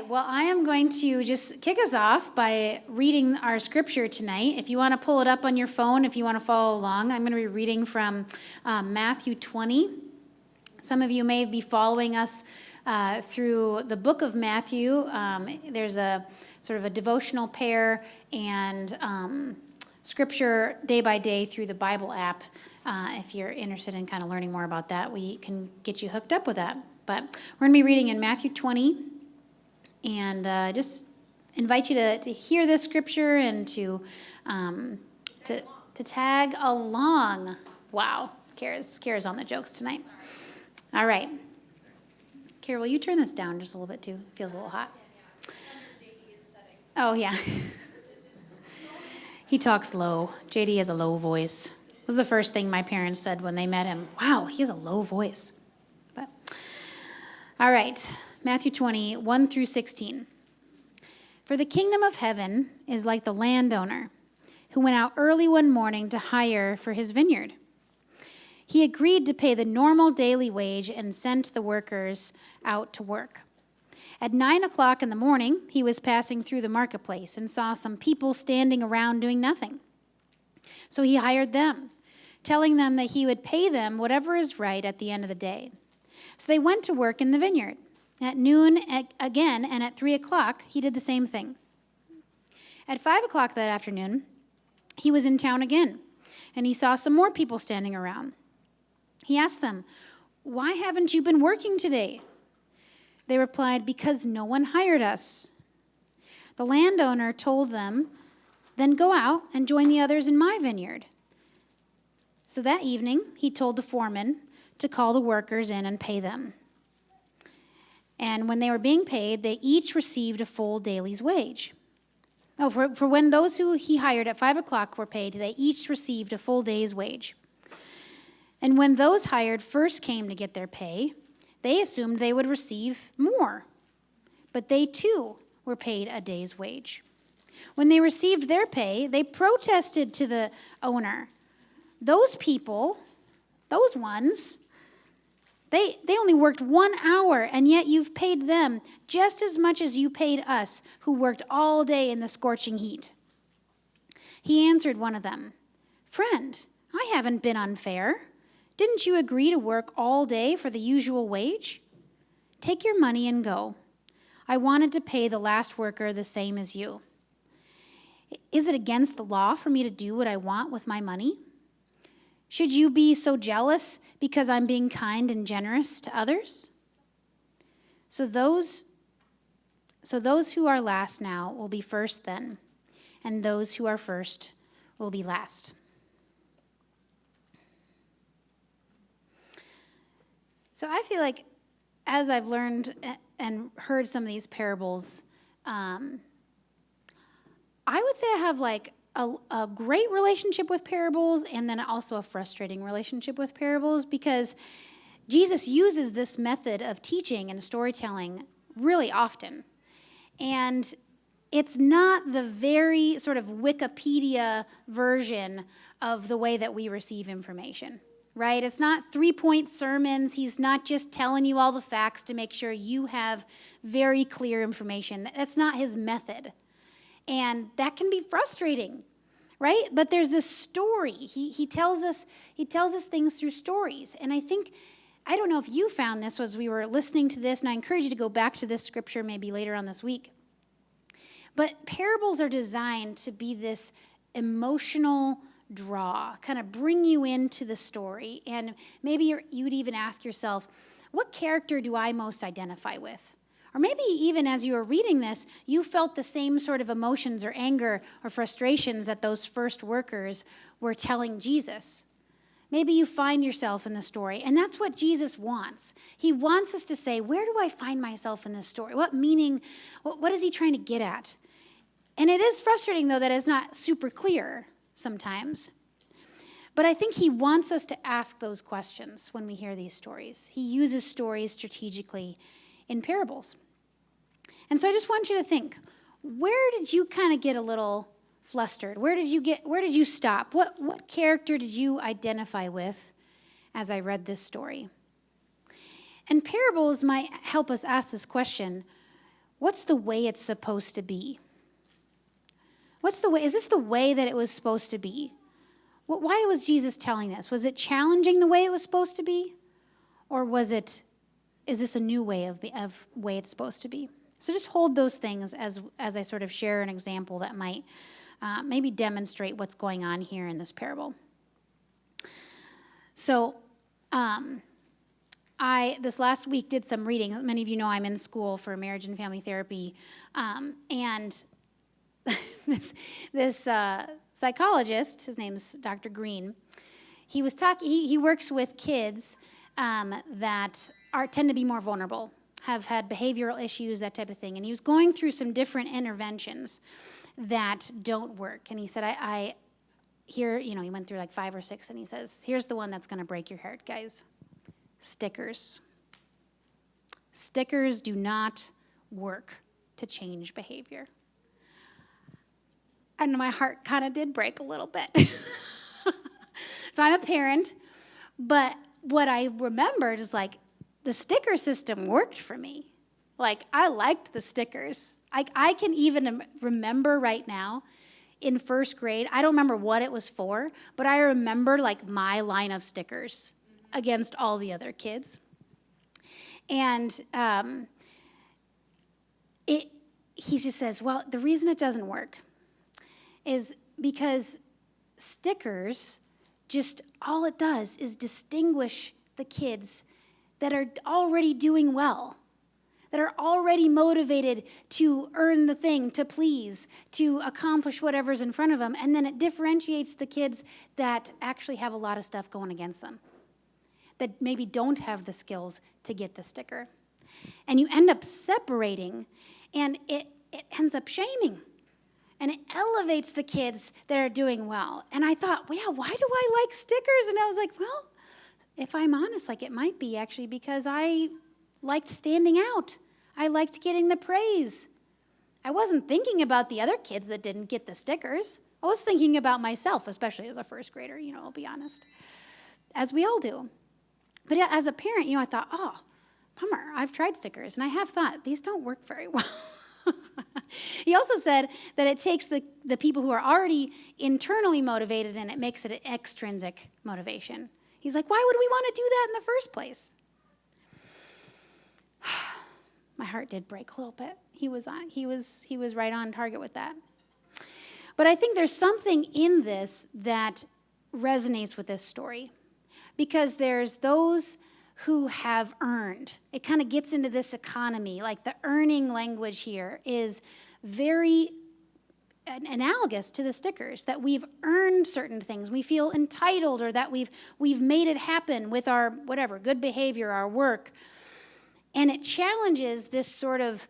right, well, I am going to just kick us off by reading our scripture tonight. If you want to pull it up on your phone, if you want to follow along, I'm going to be reading from Matthew 20. Some of you may be following us through the book of Matthew. There's a sort of a devotional pair and scripture day by day through the Bible app. If you're interested in kind of learning more about that, we can get you hooked up with that. But we're going to be reading in Matthew 20, and just invite you to hear this scripture and to tag along. Wow, Kara's on the jokes tonight. All right. Kara, will you turn this down just a little bit too? It feels a little hot. Oh, yeah. He talks low. JD has a low voice. It was the first thing my parents said when they met him. Wow, he has a low voice. But all right, Matthew 20, 1 through 16. For the kingdom of heaven is like the landowner who went out early one morning to hire for his vineyard. He agreed to pay the normal daily wage and sent the workers out to work. At 9 o'clock in the morning, he was passing through the marketplace and saw some people standing around doing nothing. So he hired them, telling them that he would pay them whatever is right at the end of the day. So they went to work in the vineyard. At noon again, and at 3 o'clock, he did the same thing. At 5 o'clock that afternoon, he was in town again, and he saw some more people standing around. He asked them, "Why haven't you been working today?" They replied, "Because no one hired us." The landowner told them, "Then go out and join the others in my vineyard." So that evening, he told the foreman to call the workers in and pay them. And when they were being paid, they each received a full day's wage. For when those who he hired at 5 o'clock were paid, they each received a full day's wage. And when those hired first came to get their pay, they assumed they would receive more. But they too were paid a day's wage. When they received their pay, they protested to the owner. "Those people, those ones, they only worked 1 hour, and yet you've paid them just as much as you paid us, who worked all day in the scorching heat." He answered one of them, "Friend, I haven't been unfair. Didn't you agree to work all day for the usual wage? Take your money and go. I wanted to pay the last worker the same as you. Is it against the law for me to do what I want with my money? Should you be so jealous because I'm being kind and generous to others? So those who are last now will be first then, and those who are first will be last." So I feel like as I've learned and heard some of these parables, I would say I have like a great relationship with parables and then also a frustrating relationship with parables, because Jesus uses this method of teaching and storytelling really often. And it's not the very sort of Wikipedia version of the way that we receive information. Right? It's not 3-point sermons. He's not just telling you all the facts to make sure you have very clear information. That's not his method. And that can be frustrating, right? But there's this story. He tells us things through stories. And I don't know if you found this as we were listening to this, and I encourage you to go back to this scripture maybe later on this week. But parables are designed to be this emotional draw, kind of bring you into the story. And maybe you'd even ask yourself, what character do I most identify with? Or maybe even as you were reading this, you felt the same sort of emotions or anger or frustrations that those first workers were telling Jesus. Maybe you find yourself in the story, and that's what Jesus wants. He wants us to say, where do I find myself in this story? What meaning, what is he trying to get at? And it is frustrating, though, that it's not super clear sometimes. But I think he wants us to ask those questions when we hear these stories. He uses stories strategically in parables. And so I just want you to think, where did you kind of get a little flustered? Where did you stop? What character did you identify with as I read this story? And parables might help us ask this question: what's the way it's supposed to be? What's the way? Is this the way that it was supposed to be? Why was Jesus telling this? Was it challenging the way it was supposed to be? Or is this a new way of way it's supposed to be? So just hold those things as I sort of share an example that might maybe demonstrate what's going on here in this parable. So I, this last week, did some reading. Many of you know I'm in school for marriage and family therapy. And this psychologist, his name's Dr. Green, he works with kids that tend to be more vulnerable, have had behavioral issues, that type of thing. And he was going through some different interventions that don't work. And he said, here, he went through like 5 or 6, and he says, here's the one that's going to break your heart, guys. Stickers. Stickers do not work to change behavior. And my heart kind of did break a little bit. So I'm a parent, but what I remembered is like the sticker system worked for me. Like I liked the stickers. I can even remember right now in first grade, I don't remember what it was for, but I remember like my line of stickers against all the other kids. And he just says, well, the reason it doesn't work is because stickers, just all it does is distinguish the kids that are already doing well, that are already motivated to earn the thing, to please, to accomplish whatever's in front of them, and then it differentiates the kids that actually have a lot of stuff going against them, that maybe don't have the skills to get the sticker. And you end up separating, and it ends up shaming. And it elevates the kids that are doing well. And I thought, well, yeah, why do I like stickers? And I was like, well, if I'm honest, like it might be actually because I liked standing out. I liked getting the praise. I wasn't thinking about the other kids that didn't get the stickers. I was thinking about myself, especially as a first grader, I'll be honest, as we all do. But yeah, as a parent, I thought, oh, bummer, I've tried stickers, and I have thought, these don't work very well. He also said that it takes the people who are already internally motivated and it makes it an extrinsic motivation. He's like, why would we want to do that in the first place? My heart did break a little bit. He was right on target with that. But I think there's something in this that resonates with this story, because there's those who have earned. It kind of gets into this economy. Like the earning language here is very analogous to the stickers, that we've earned certain things. We feel entitled, or that we've made it happen with our whatever, good behavior, our work. And it challenges this sort of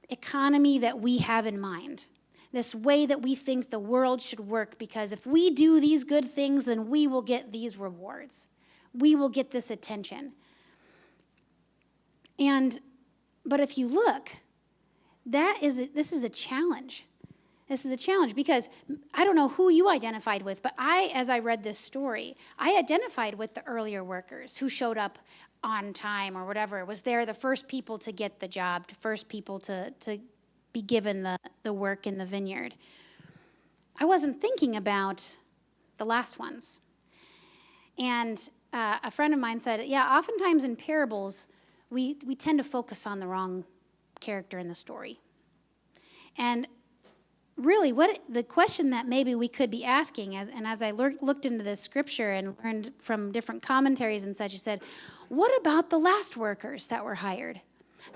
economy that we have in mind, this way that we think the world should work, because if we do these good things, then we will get these rewards. We will get this attention. But if you look, this is a challenge. This is a challenge, because I don't know who you identified with, but as I read this story, I identified with the earlier workers who showed up on time or whatever. Was there the first people to get the job, the first people to be given the work in the vineyard. I wasn't thinking about the last ones. And a friend of mine said, yeah, oftentimes in parables, we tend to focus on the wrong character in the story. And really, the question that maybe we could be asking, as I looked into this scripture and learned from different commentaries and such, he said, what about the last workers that were hired?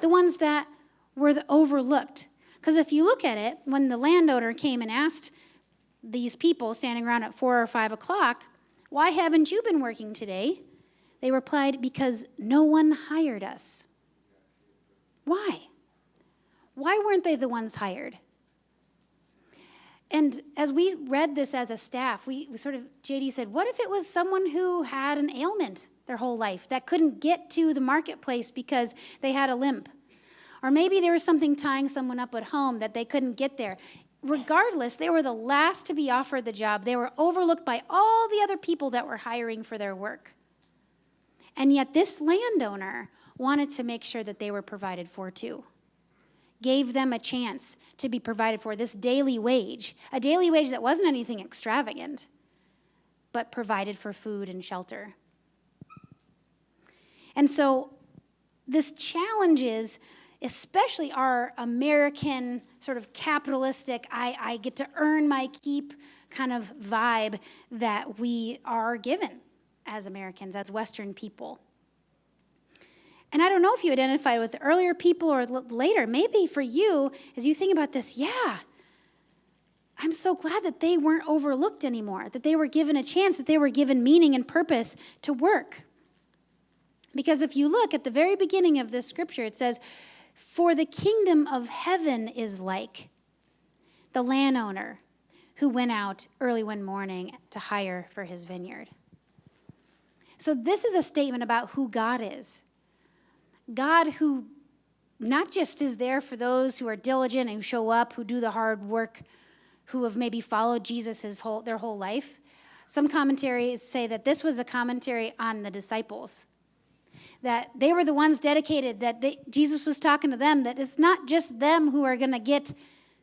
The ones that were overlooked? Because if you look at it, when the landowner came and asked these people standing around at 4 or 5 o'clock, why haven't you been working today? They replied, because no one hired us. Why? Why weren't they the ones hired? And as we read this as a staff, JD said, what if it was someone who had an ailment their whole life that couldn't get to the marketplace because they had a limp? Or maybe there was something tying someone up at home that they couldn't get there. Regardless, they were the last to be offered the job. They were overlooked by all the other people that were hiring for their work. And yet this landowner wanted to make sure that they were provided for too. gave them a chance to be provided for, this daily wage, a daily wage that wasn't anything extravagant, but provided for food and shelter. And so this challenges especially our American sort of capitalistic, I get to earn my keep kind of vibe that we are given as Americans, as Western people. And I don't know if you identify with the earlier people or later. Maybe for you, as you think about this, yeah, I'm so glad that they weren't overlooked anymore, that they were given a chance, that they were given meaning and purpose to work. Because if you look at the very beginning of this scripture, it says, "For the kingdom of heaven is like the landowner who went out early one morning to hire for his vineyard." So this is a statement about who God is. God who not just is there for those who are diligent and who show up, who do the hard work, who have maybe followed Jesus their whole life. Some commentaries say that this was a commentary on the disciples, that they were the ones dedicated, that Jesus was talking to them, that it's not just them who are going to get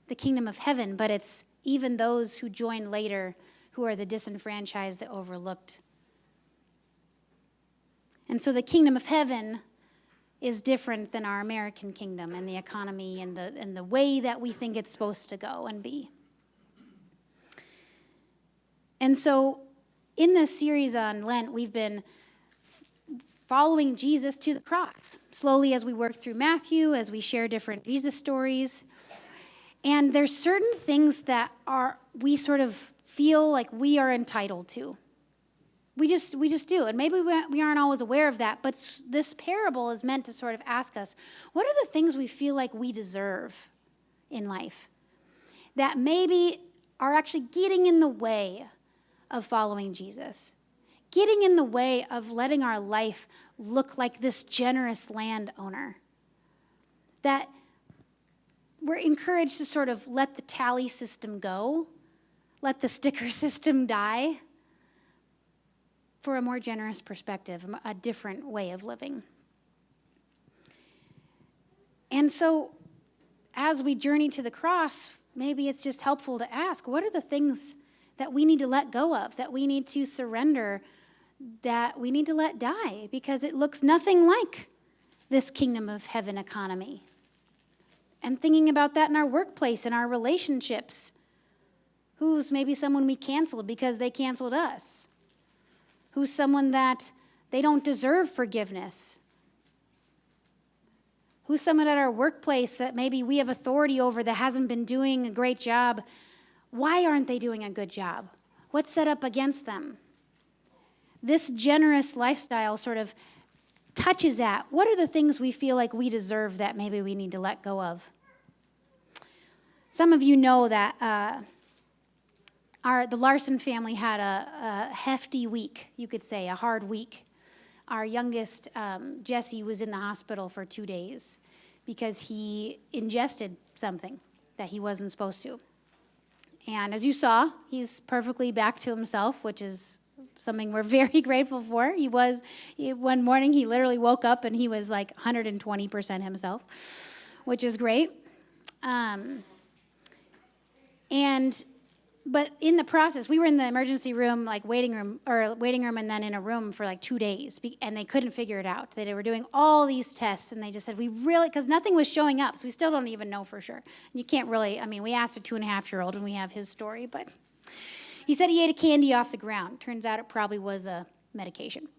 the kingdom of heaven, but it's even those who join later who are the disenfranchised, the overlooked. And so the kingdom of heaven is different than our American kingdom and the economy and the way that we think it's supposed to go and be. And so in this series on Lent, we've been following Jesus to the cross, slowly as we work through Matthew, as we share different Jesus stories. And there's certain things that we sort of feel like we are entitled to. We just do. And maybe we aren't always aware of that, but this parable is meant to sort of ask us, what are the things we feel like we deserve in life that maybe are actually getting in the way of following Jesus? Getting in the way of letting our life look like this generous landowner. That we're encouraged to sort of let the tally system go, let the sticker system die, for a more generous perspective, a different way of living. And so, as we journey to the cross, maybe it's just helpful to ask, what are the things that we need to let go of, that we need to surrender, that we need to let die, because it looks nothing like this kingdom of heaven economy. And thinking about that in our workplace, in our relationships. Who's maybe someone we canceled because they canceled us? Who's someone that they don't deserve forgiveness? Who's someone at our workplace that maybe we have authority over that hasn't been doing a great job? Why aren't they doing a good job? What's set up against them? This generous lifestyle sort of touches at what are the things we feel like we deserve that maybe we need to let go of. Some of you know that the Larson family had a hefty week, you could say, a hard week. Our youngest, Jesse, was in the hospital for 2 days because he ingested something that he wasn't supposed to. And as you saw, he's perfectly back to himself, which is something we're very grateful for. One morning he literally woke up and he was like 120% himself, which is great. But in the process, we were in the emergency room, like waiting room, and then in a room for like 2 days, and they couldn't figure it out. They were doing all these tests, and they just said, because nothing was showing up, so we still don't even know for sure. And you can't really, we asked a 2.5-year-old, and we have his story, but he said he ate a candy off the ground. Turns out it probably was a medication.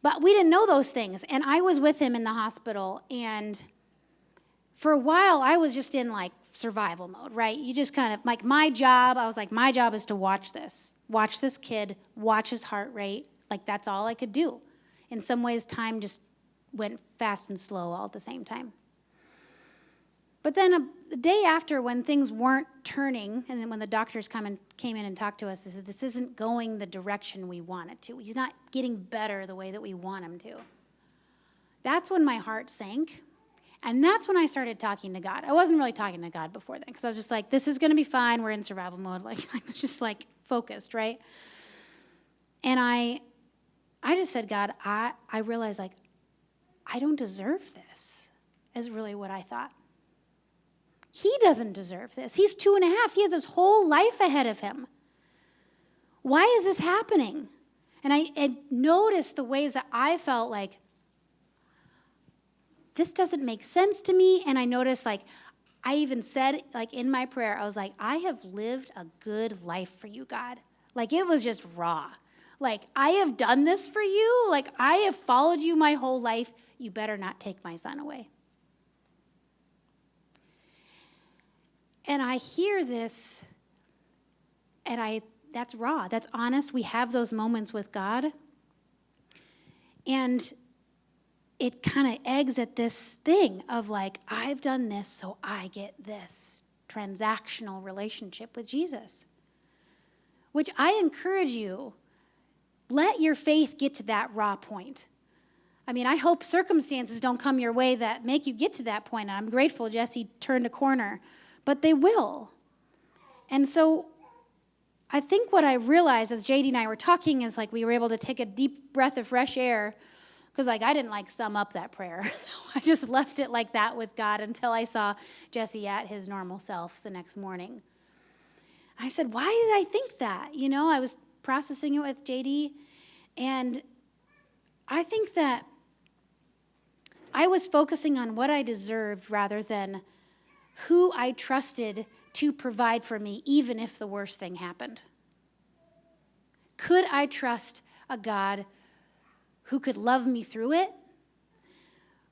But we didn't know those things, and I was with him in the hospital, and for a while, I was just in like survival mode, right? You just kind of, like my job is to watch this kid, watch his heart rate. Like that's all I could do. In some ways, time just went fast and slow all at the same time. But then the day after, when things weren't turning, and then when the doctors came in and talked to us, they said, this isn't going the direction we want it to. He's not getting better the way that we want him to. That's when my heart sank. And that's when I started talking to God. I wasn't really talking to God before then, because I was just like, this is going to be fine. We're in survival mode. Like, I was just like focused, right? And I just said, God, I realized like, I don't deserve this. is really what I thought. He doesn't deserve this. He's 2.5. He has his whole life ahead of him. Why is this happening? And I noticed the ways that I felt like, this doesn't make sense to me. And I noticed, like, I even said, like, in my prayer, I was like, I have lived a good life for you, God. Like, it was just raw. Like, I have done this for you. Like, I have followed you my whole life. You better not take my son away. And I hear this, and that's raw. That's honest. We have those moments with God. And it kind of eggs at this thing of like, I've done this, so I get this transactional relationship with Jesus. Which I encourage you, let your faith get to that raw point. I mean, I hope circumstances don't come your way that make you get to that point. And I'm grateful Jesse turned a corner, but they will. And so I think what I realized as JD and I were talking is like we were able to take a deep breath of fresh air, because like I didn't like sum up that prayer. I just left it like that with God until I saw Jesse at his normal self the next morning. I said, why did I think that? You know, I was processing it with JD, and I think that I was focusing on what I deserved rather than who I trusted to provide for me, even if the worst thing happened. Could I trust a God who could love me through it,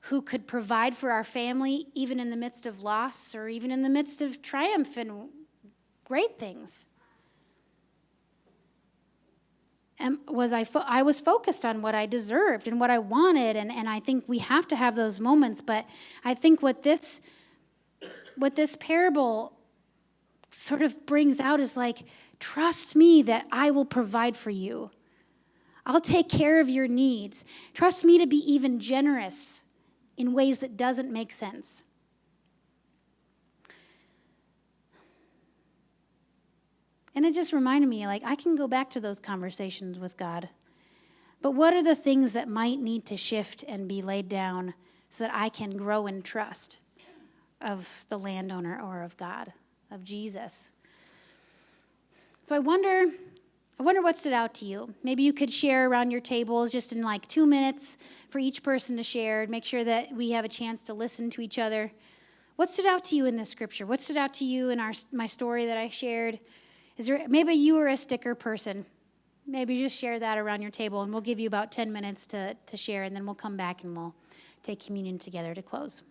who could provide for our family even in the midst of loss or even in the midst of triumph and great things? And I was focused on what I deserved and what I wanted, and I think we have to have those moments, but I think what this parable sort of brings out is like, trust me that I will provide for you. I'll take care of your needs. Trust me to be even generous in ways that doesn't make sense. And it just reminded me, like, I can go back to those conversations with God. But what are the things that might need to shift and be laid down so that I can grow in trust of the landowner or of God, of Jesus? So I wonder what stood out to you. Maybe you could share around your tables just in like 2 minutes for each person to share. Make sure that we have a chance to listen to each other. What stood out to you in this scripture? What stood out to you in my story that I shared? Maybe you were a sticker person. Maybe just share that around your table, and we'll give you about 10 minutes to share, and then we'll come back and we'll take communion together to close.